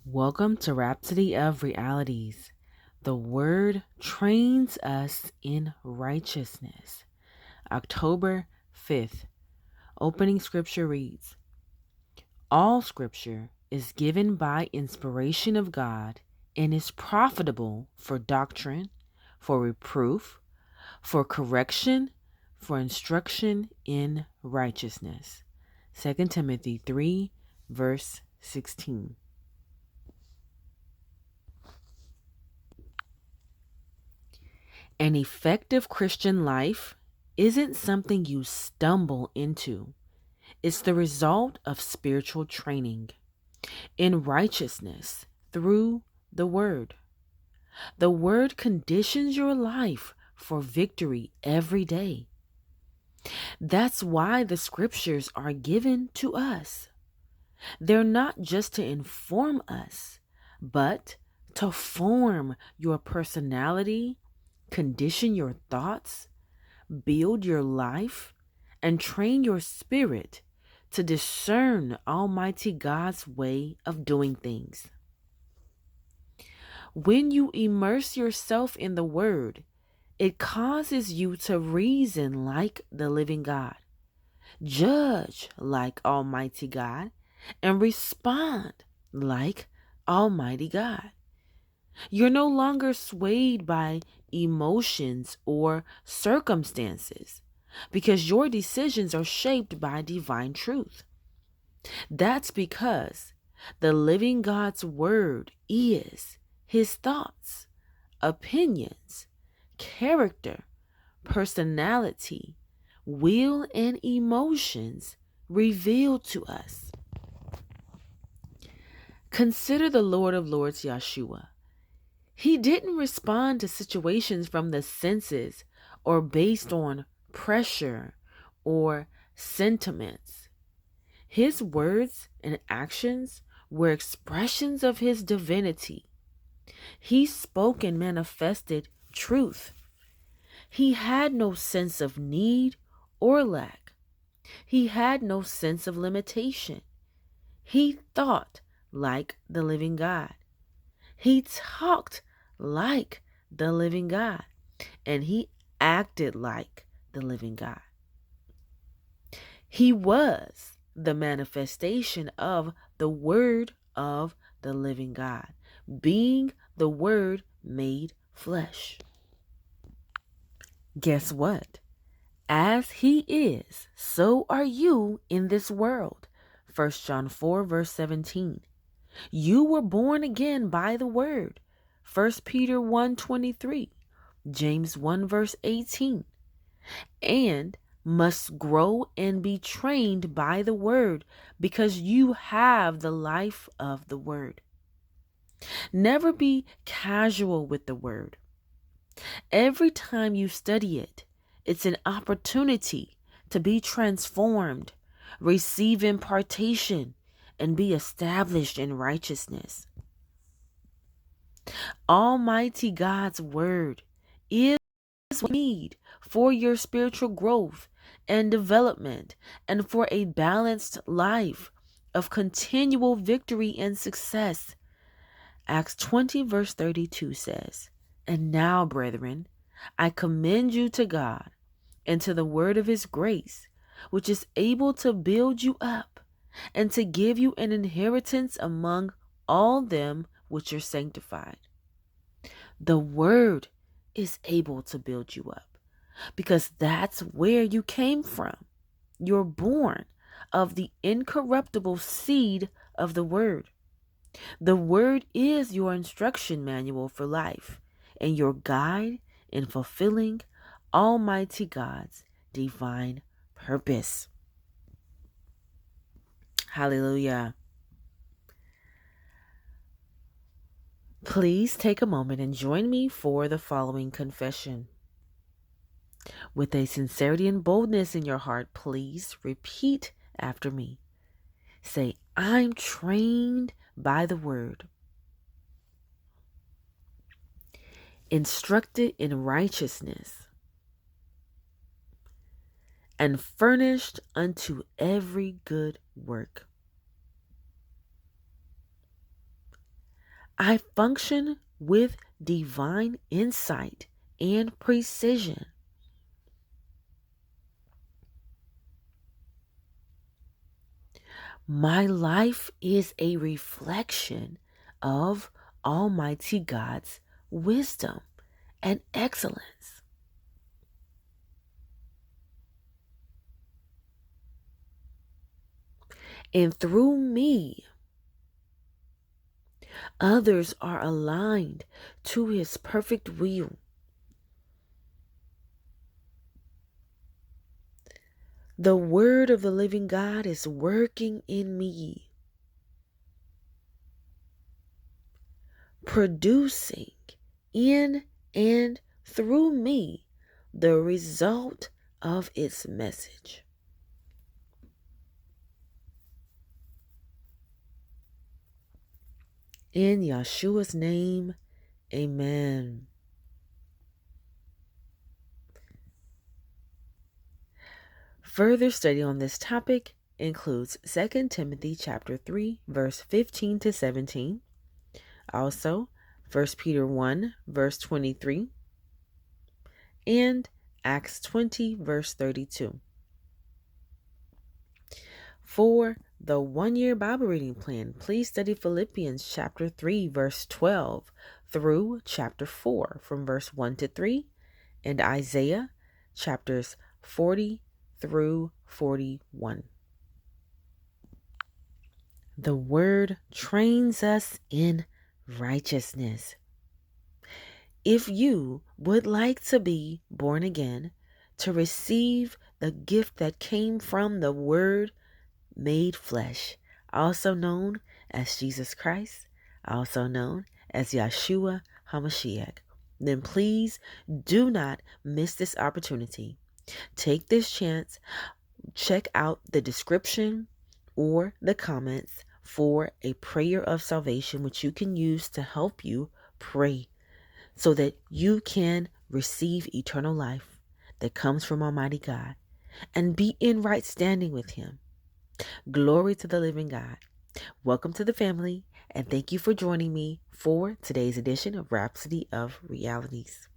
Welcome to Rhapsody of Realities. The Word trains us in righteousness. October 5th. Opening scripture reads, All scripture is given by inspiration of God and is profitable for doctrine, for reproof, for correction, for instruction in righteousness. 2 Timothy 3, verse 16. An effective Christian life isn't something you stumble into. It's the result of spiritual training in righteousness through the Word. The Word conditions your life for victory every day. That's why the scriptures are given to us. They're not just to inform us, but to form your personality, condition your thoughts, build your life, and train your spirit to discern Almighty God's way of doing things. When you immerse yourself in the Word, it causes you to reason like the living God, judge like Almighty God, and respond like Almighty God. You're no longer swayed by emotions or circumstances because your decisions are shaped by divine truth. That's because the living God's Word is His thoughts, opinions, character, personality, will, and emotions revealed to us. Consider the Lord of Lords, Yashuwa. He didn't respond to situations from the senses or based on pressure or sentiments. His words and actions were expressions of his divinity. He spoke and manifested truth. He had no sense of need or lack. He had no sense of limitation. He thought like the living God. He talked like the living God, and he acted like the living God. He was the manifestation of the Word of the living God, being the Word made flesh. Guess what? As he is, so are you in this world. 1 John 4, verse 17. You were born again by the Word. 1 Peter 1:23, James 1 verse 18, and must grow and be trained by the Word because you have the life of the Word. Never be casual with the Word. Every time you study it, it's an opportunity to be transformed, receive impartation, and be established in righteousness. Almighty God's Word is what you need for your spiritual growth and development and for a balanced life of continual victory and success. Acts 20 verse 32 says, And now, brethren, I commend you to God and to the word of his grace, which is able to build you up and to give you an inheritance among all them which are sanctified. The word is able to build you up because that's where you came from. You're born of the incorruptible seed of the word. The word is your instruction manual for life and your guide in fulfilling Almighty God's divine purpose. Hallelujah. Please take a moment and join me for the following confession. With a sincerity and boldness in your heart, please repeat after me. Say, I'm trained by the word, instructed in righteousness, and furnished unto every good work. I function with divine insight and precision. My life is a reflection of Almighty God's wisdom and excellence. And through me, others are aligned to His perfect will. The word of the living God is working in me, producing in and through me the result of its message. In Yashua's name, amen. Further study on this topic includes 2 Timothy chapter 3, verse 15 to 17. Also, 1 Peter 1, verse 23. And Acts 20, verse 32. For the 1-year Bible reading plan, please study Philippians chapter 3, verse 12 through chapter 4 from verse 1 to 3, and Isaiah chapters 40 through 41. The word trains us in righteousness. If you would like to be born again, to receive the gift that came from the Word made flesh, also known as Jesus Christ, also known as Yashuwa Hamashiac, then please do not miss this opportunity. Take this chance. Check out the description or the comments for a prayer of salvation, which you can use to help you pray so that you can receive eternal life that comes from Almighty God and be in right standing with Him. Glory to the living God. Welcome to the family, and thank you for joining me for today's edition of Rhapsody of Realities.